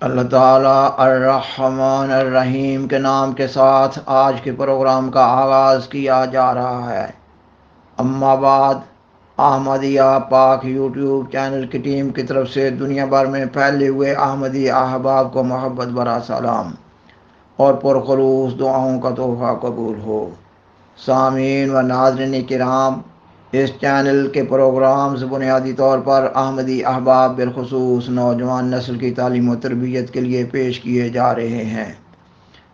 اللہ تعالیٰ الرحمن الرحیم کے نام کے ساتھ آج کے پروگرام کا آغاز کیا جا رہا ہے۔ اما بعد، احمدیہ پاک یوٹیوب چینل کی ٹیم کی طرف سے دنیا بھر میں پھیلے ہوئے احمدی احباب کو محبت بھرا سلام اور پرخلوص دعاؤں کا تحفہ قبول ہو۔ سامعین و ناظرین کرام، اس چینل کے پروگرامز بنیادی طور پر احمدی احباب بالخصوص نوجوان نسل کی تعلیم و تربیت کے لیے پیش کیے جا رہے ہیں۔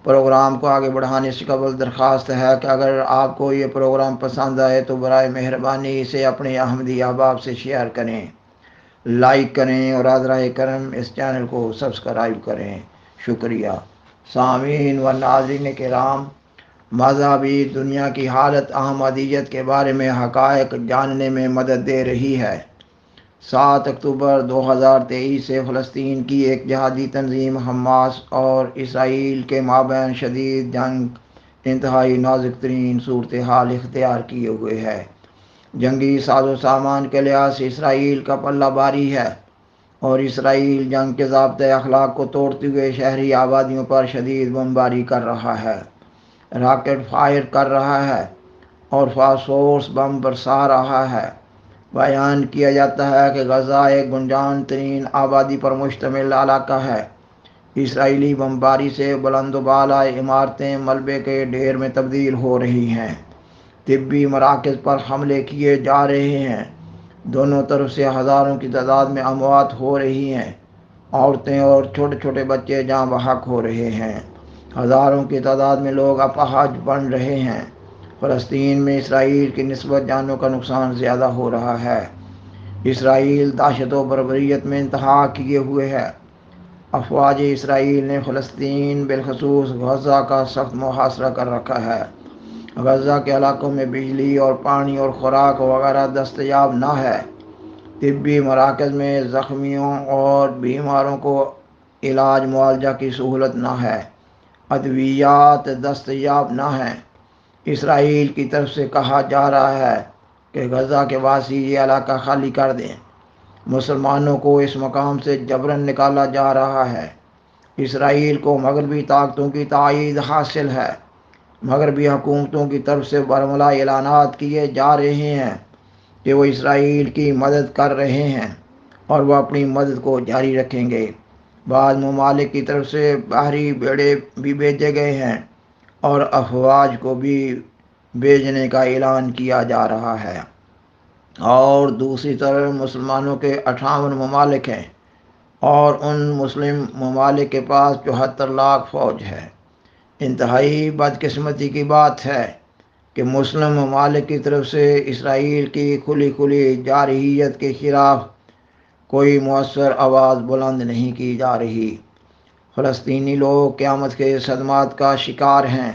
پروگرام کو آگے بڑھانے سے قبل درخواست ہے کہ اگر آپ کو یہ پروگرام پسند آئے تو برائے مہربانی اسے اپنے احمدی احباب سے شیئر کریں، لائک کریں اور حضرہ کرم اس چینل کو سبسکرائب کریں۔ شکریہ۔ سامعین و ناظرین کرام، مذہبی دنیا کی حالت احمدیت کے بارے میں حقائق جاننے میں مدد دے رہی ہے۔ 7 اکتوبر 2023 سے فلسطین کی ایک جہادی تنظیم حماس اور اسرائیل کے مابین شدید جنگ انتہائی نازک ترین صورتحال اختیار کیے ہوئے ہے۔ جنگی ساز و سامان کے لحاظ سے اسرائیل کا پلہ بھاری ہے اور اسرائیل جنگ کے ضابطۂ اخلاق کو توڑتے ہوئے شہری آبادیوں پر شدید بمباری کر رہا ہے، راکٹ فائر کر رہا ہے اور فاسفورس بم برسا رہا ہے۔ بیان کیا جاتا ہے کہ غزہ ایک گنجان ترین آبادی پر مشتمل علاقہ ہے۔ اسرائیلی بمباری سے بلند و بالا عمارتیں ملبے کے ڈھیر میں تبدیل ہو رہی ہیں، طبی مراکز پر حملے کیے جا رہے ہیں، دونوں طرف سے ہزاروں کی تعداد میں اموات ہو رہی ہیں، عورتیں اور چھوٹے چھوٹے بچے جاں بحق ہو رہے ہیں، ہزاروں کی تعداد میں لوگ اپاہج بن رہے ہیں۔ فلسطین میں اسرائیل کی نسبت جانوں کا نقصان زیادہ ہو رہا ہے۔ اسرائیل دہشت و بربریت میں انتہا کیے ہوئے ہے۔ افواج اسرائیل نے فلسطین بالخصوص غزہ کا سخت محاصرہ کر رکھا ہے۔ غزہ کے علاقوں میں بجلی اور پانی اور خوراک وغیرہ دستیاب نہ ہے۔ طبی مراکز میں زخمیوں اور بیماروں کو علاج معالجہ کی سہولت نہ ہے، ادویات دستیاب نہ ہیں۔ اسرائیل کی طرف سے کہا جا رہا ہے کہ غزہ کے باسی یہ علاقہ خالی کر دیں۔ مسلمانوں کو اس مقام سے جبراً نکالا جا رہا ہے۔ اسرائیل کو مغربی طاقتوں کی تائید حاصل ہے۔ مغربی حکومتوں کی طرف سے برملا اعلانات کیے جا رہے ہیں کہ وہ اسرائیل کی مدد کر رہے ہیں اور وہ اپنی مدد کو جاری رکھیں گے۔ بعض ممالک کی طرف سے بحری بیڑے بھی بھیجے گئے ہیں اور افواج کو بھی بھیجنے کا اعلان کیا جا رہا ہے۔ اور دوسری طرف مسلمانوں کے 58 ممالک ہیں اور ان مسلم ممالک کے پاس 74 لاکھ فوج ہے۔ انتہائی بدقسمتی کی بات ہے کہ مسلم ممالک کی طرف سے اسرائیل کی کھلی جارحیت کے خلاف کوئی مؤثر آواز بلند نہیں کی جا رہی۔ فلسطینی لوگ قیامت کے صدمات کا شکار ہیں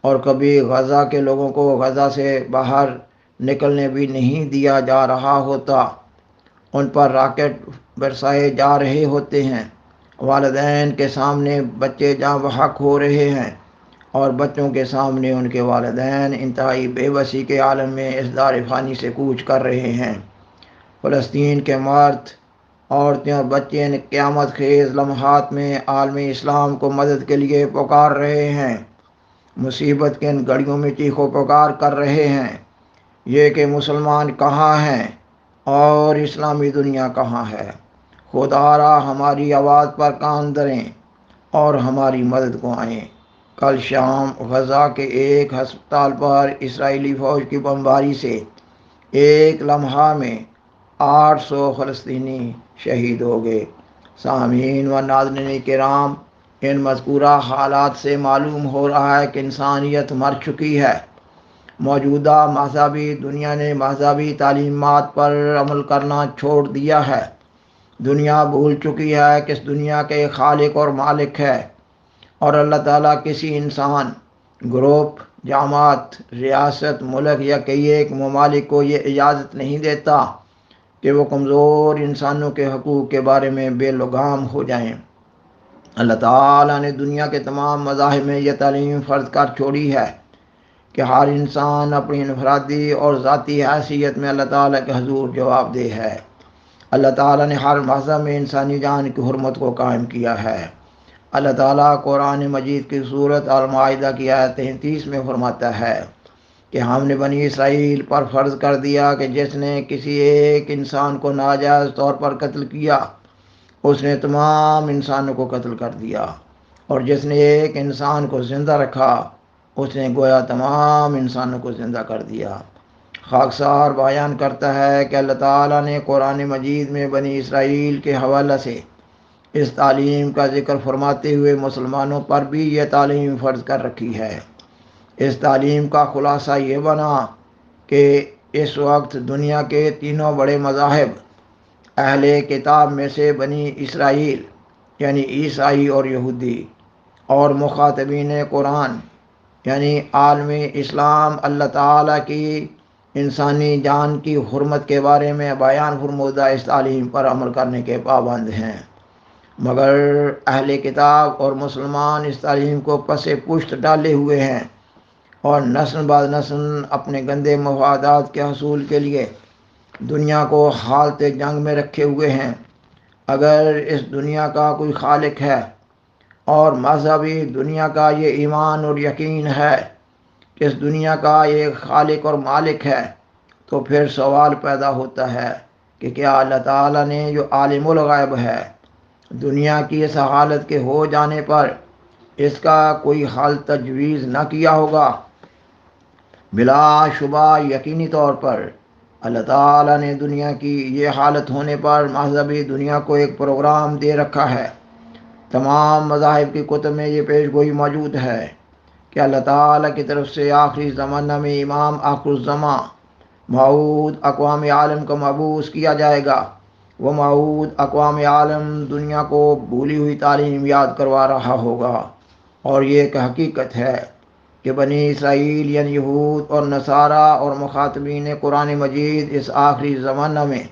اور کبھی غزہ کے لوگوں کو غزہ سے باہر نکلنے بھی نہیں دیا جا رہا ہوتا۔ ان پر راکٹ برسائے جا رہے ہوتے ہیں، والدین کے سامنے بچے جاں بحق ہو رہے ہیں اور بچوں کے سامنے ان کے والدین انتہائی بے بسی کے عالم میں اس دار فانی سے کوچ کر رہے ہیں۔ فلسطین کے مرد، عورتیں اور بچے ان قیامت خیز لمحات میں عالم اسلام کو مدد کے لیے پکار رہے ہیں، مصیبت کے ان گھڑیوں میں چیخ و پکار کر رہے ہیں، یہ کہ مسلمان کہاں ہیں اور اسلامی دنیا کہاں ہے؟ خدارا ہماری آواز پر کان دھریں اور ہماری مدد کو آئیں۔ کل شام غزہ کے ایک ہسپتال پر اسرائیلی فوج کی بمباری سے ایک لمحہ میں 800 فلسطینی شہید ہو گئے۔ سامعین و ناظرین کرام، ان مذکورہ حالات سے معلوم ہو رہا ہے کہ انسانیت مر چکی ہے۔ موجودہ مذہبی دنیا نے مذہبی تعلیمات پر عمل کرنا چھوڑ دیا ہے۔ دنیا بھول چکی ہے کہ اس دنیا کے خالق اور مالک ہے، اور اللہ تعالیٰ کسی انسان، گروپ، جماعت، ریاست، ملک یا کئی ایک ممالک کو یہ اجازت نہیں دیتا کہ وہ کمزور انسانوں کے حقوق کے بارے میں بے لگام ہو جائیں۔ اللہ تعالیٰ نے دنیا کے تمام مذاہب میں یہ تعلیم فرض کر چھوڑی ہے کہ ہر انسان اپنی انفرادی اور ذاتی حیثیت میں اللہ تعالیٰ کے حضور جواب دہ ہے۔ اللہ تعالیٰ نے ہر مذہب میں انسانی جان کی حرمت کو قائم کیا ہے۔ اللہ تعالیٰ قرآن مجید کی سورت المائدہ کی آیت 33 میں فرماتا ہے کہ ہم نے بنی اسرائیل پر فرض کر دیا کہ جس نے کسی ایک انسان کو ناجائز طور پر قتل کیا اس نے تمام انسانوں کو قتل کر دیا، اور جس نے ایک انسان کو زندہ رکھا اس نے گویا تمام انسانوں کو زندہ کر دیا۔ خاکسار بیان کرتا ہے کہ اللہ تعالیٰ نے قرآن مجید میں بنی اسرائیل کے حوالہ سے اس تعلیم کا ذکر فرماتے ہوئے مسلمانوں پر بھی یہ تعلیم فرض کر رکھی ہے۔ اس تعلیم کا خلاصہ یہ بنا کہ اس وقت دنیا کے تینوں بڑے مذاہب اہل کتاب میں سے بنی اسرائیل یعنی عیسائی اور یہودی اور مخاطبین قرآن یعنی عالم اسلام اللہ تعالیٰ کی انسانی جان کی حرمت کے بارے میں بیان فرمودہ اس تعلیم پر عمل کرنے کے پابند ہیں، مگر اہل کتاب اور مسلمان اس تعلیم کو پس پشت ڈالے ہوئے ہیں اور نسل بعد نسل اپنے گندے مفادات کے حصول کے لیے دنیا کو حالت جنگ میں رکھے ہوئے ہیں۔ اگر اس دنیا کا کوئی خالق ہے اور مذہبی دنیا کا یہ ایمان اور یقین ہے کہ اس دنیا کا ایک خالق اور مالک ہے، تو پھر سوال پیدا ہوتا ہے کہ کیا اللہ تعالیٰ نے جو عالم الغیب ہے دنیا کی اس حالت کے ہو جانے پر اس کا کوئی حل تجویز نہ کیا ہوگا؟ بلا شبہ یقینی طور پر اللہ تعالیٰ نے دنیا کی یہ حالت ہونے پر مذہبی دنیا کو ایک پروگرام دے رکھا ہے۔ تمام مذاہب کی کتب میں یہ پیش گوئی موجود ہے کہ اللہ تعالیٰ کی طرف سے آخری زمانہ میں امام آخر الزماں موعود اقوام عالم کو مبعوث کیا جائے گا۔ وہ موعود اقوام عالم دنیا کو بھولی ہوئی تعلیم یاد کروا رہا ہوگا، اور یہ ایک حقیقت ہے کہ بنی اسرائیل یعنی یہود اور نصارہ اور مخاطبین قرآن مجید اس آخری زمانہ میں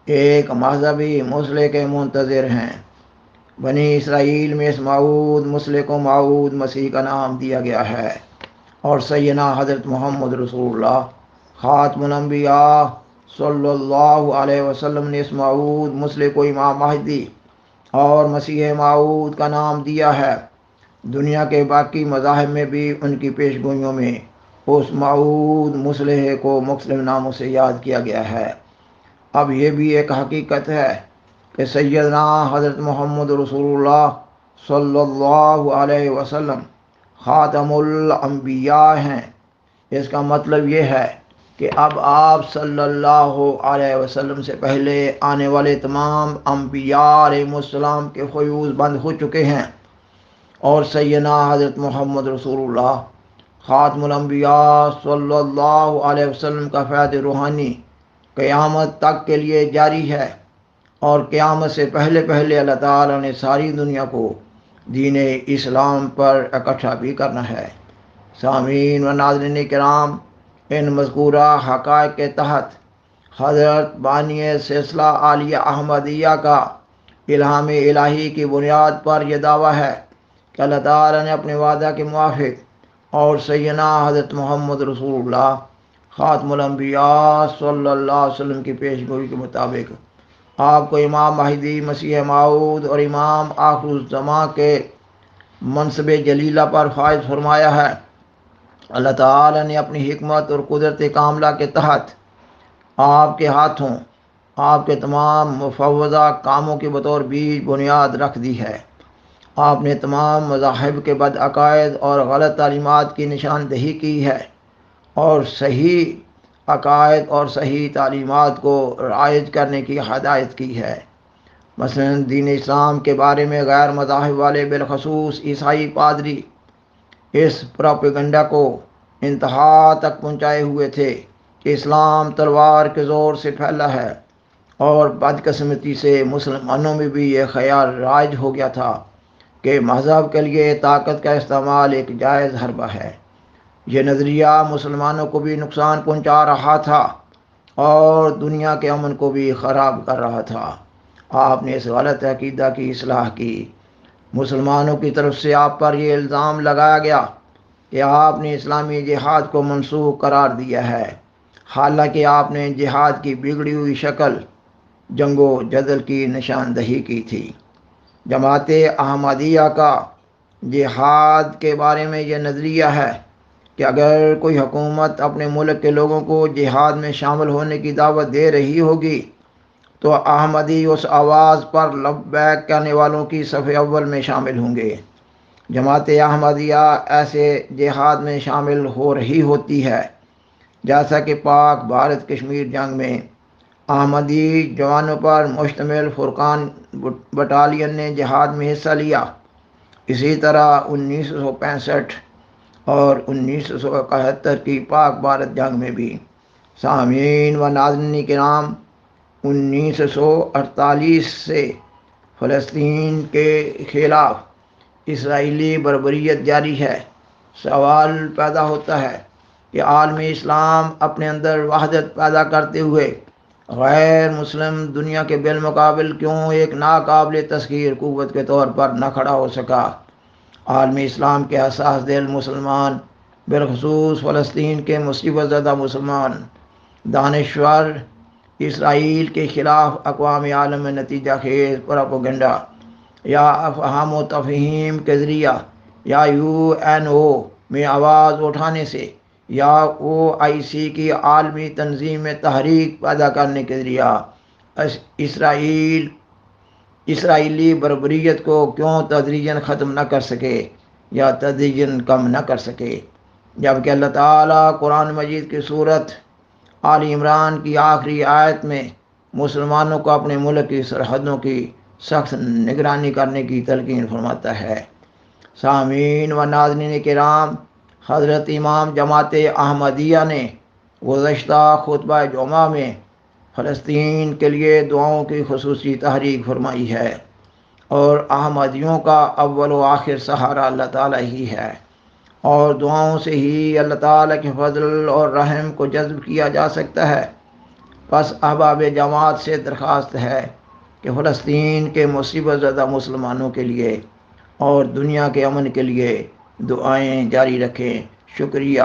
ایک مذہبی مسئلے کے منتظر ہیں۔ بنی اسرائیل میں اس موعود مسئلے کو موعود مسیح کا نام دیا گیا ہے، اور سیدنا حضرت محمد رسول اللہ خاتم الانبیاء صلی اللہ علیہ وسلم نے اس موعود مسئلے کو امام مہدی اور مسیح موعود کا نام دیا ہے۔ دنیا کے باقی مذاہب میں بھی ان کی پیش گوئیوں میں اس موعود مسئلے کو مختلف ناموں سے یاد کیا گیا ہے۔ اب یہ بھی ایک حقیقت ہے کہ سیدنا حضرت محمد رسول اللہ صلی اللہ علیہ وسلم خاتم الانبیاء ہیں۔ اس کا مطلب یہ ہے کہ اب آپ صلی اللہ علیہ وسلم سے پہلے آنے والے تمام انبیاء علیہ السلام کے فیوض بند ہو چکے ہیں، اور سیدنا حضرت محمد رسول اللہ خاتم الانبیاء صلی اللہ علیہ وسلم کا فیض روحانی قیامت تک کے لیے جاری ہے، اور قیامت سے پہلے پہلے اللہ تعالیٰ نے ساری دنیا کو دین اسلام پر اکٹھا بھی کرنا ہے۔ سامعین و ناظرین کرام، ان مذکورہ حقائق کے تحت حضرت بانی سلسلہ عالیہ احمدیہ کا الہام الہی کی بنیاد پر یہ دعویٰ ہے کہ اللہ تعالیٰ نے اپنے وعدہ کے موافق اور سیدنا حضرت محمد رسول اللہ خاتم الانبیاء صلی اللہ علیہ وسلم کی پیش گوئی کے مطابق آپ کو امام مہدی مسیح موعود اور امام آخر الزماں کے منصب جلیلہ پر فائز فرمایا ہے۔ اللہ تعالیٰ نے اپنی حکمت اور قدرت کاملہ کے تحت آپ کے ہاتھوں آپ کے تمام مفوضہ کاموں کے بطور بیج بنیاد رکھ دی ہے۔ آپ نے تمام مذاہب کے بد عقائد اور غلط تعلیمات کی نشاندہی کی ہے، اور صحیح عقائد اور صحیح تعلیمات کو رائج کرنے کی ہدایت کی ہے۔ مثلا دین اسلام کے بارے میں غیر مذاہب والے بالخصوص عیسائی پادری اس پروپیگنڈا کو انتہا تک پہنچائے ہوئے تھے کہ اسلام تلوار کے زور سے پھیلا ہے، اور بدقسمتی سے مسلمانوں میں بھی یہ خیال رائج ہو گیا تھا کہ مذہب کے لیے طاقت کا استعمال ایک جائز حربہ ہے۔ یہ نظریہ مسلمانوں کو بھی نقصان پہنچا رہا تھا اور دنیا کے امن کو بھی خراب کر رہا تھا۔ آپ نے اس غلط عقیدہ کی اصلاح کی۔ مسلمانوں کی طرف سے آپ پر یہ الزام لگایا گیا کہ آپ نے اسلامی جہاد کو منسوخ قرار دیا ہے، حالانکہ آپ نے جہاد کی بگڑی ہوئی شکل جنگ و جدل کی نشاندہی کی تھی۔ جماعت احمدیہ کا جہاد کے بارے میں یہ نظریہ ہے کہ اگر کوئی حکومت اپنے ملک کے لوگوں کو جہاد میں شامل ہونے کی دعوت دے رہی ہوگی تو احمدی اس آواز پر لبیک کہنے والوں کی صف اول میں شامل ہوں گے۔ جماعت احمدیہ ایسے جہاد میں شامل ہو رہی ہوتی ہے جیسا کہ پاک بھارت کشمیر جنگ میں احمدی جوانوں پر مشتمل فرقان بٹالین نے جہاد میں حصہ لیا۔ اسی طرح 1965 اور 1971 کی پاک بھارت جنگ میں بھی۔ سامعین و ناظرین کرام، 1948 سے فلسطین کے خلاف اسرائیلی بربریت جاری ہے۔ سوال پیدا ہوتا ہے کہ عالم اسلام اپنے اندر وحدت پیدا کرتے ہوئے غیر مسلم دنیا کے بالمقابل کیوں ایک ناقابل تسخیر قوت کے طور پر نہ کھڑا ہو سکا؟ عالم اسلام کے حساس دل مسلمان، بالخصوص فلسطین کے مصیبت زدہ مسلمان، دانشور اسرائیل کے خلاف اقوام عالم میں نتیجہ خیز پروپیگنڈا یا افہام و تفہیم کے ذریعہ یا UN میں آواز اٹھانے سے یا OIC کی عالمی تنظیم میں تحریک پیدا کرنے کے ذریعہ اسرائیلی بربریت کو کیوں تدریجاً ختم نہ کر سکے یا تدریجاً کم نہ کر سکے، جبکہ اللہ تعالیٰ قرآن مجید کی سورت آل عمران کی آخری آیت میں مسلمانوں کو اپنے ملک کی سرحدوں کی سخت نگرانی کرنے کی تلقین فرماتا ہے۔ سامعین و ناظرین کرام، حضرت امام جماعت احمدیہ نے گزشتہ خطبہ جمعہ میں فلسطین کے لیے دعاؤں کی خصوصی تحریک فرمائی ہے، اور احمدیوں کا اول و آخر سہارا اللہ تعالیٰ ہی ہے، اور دعاؤں سے ہی اللہ تعالیٰ کے فضل اور رحم کو جذب کیا جا سکتا ہے۔ پس احباب جماعت سے درخواست ہے کہ فلسطین کے مصیبت زدہ مسلمانوں کے لیے اور دنیا کے امن کے لیے دعائیں جاری رکھیں۔ شکریہ۔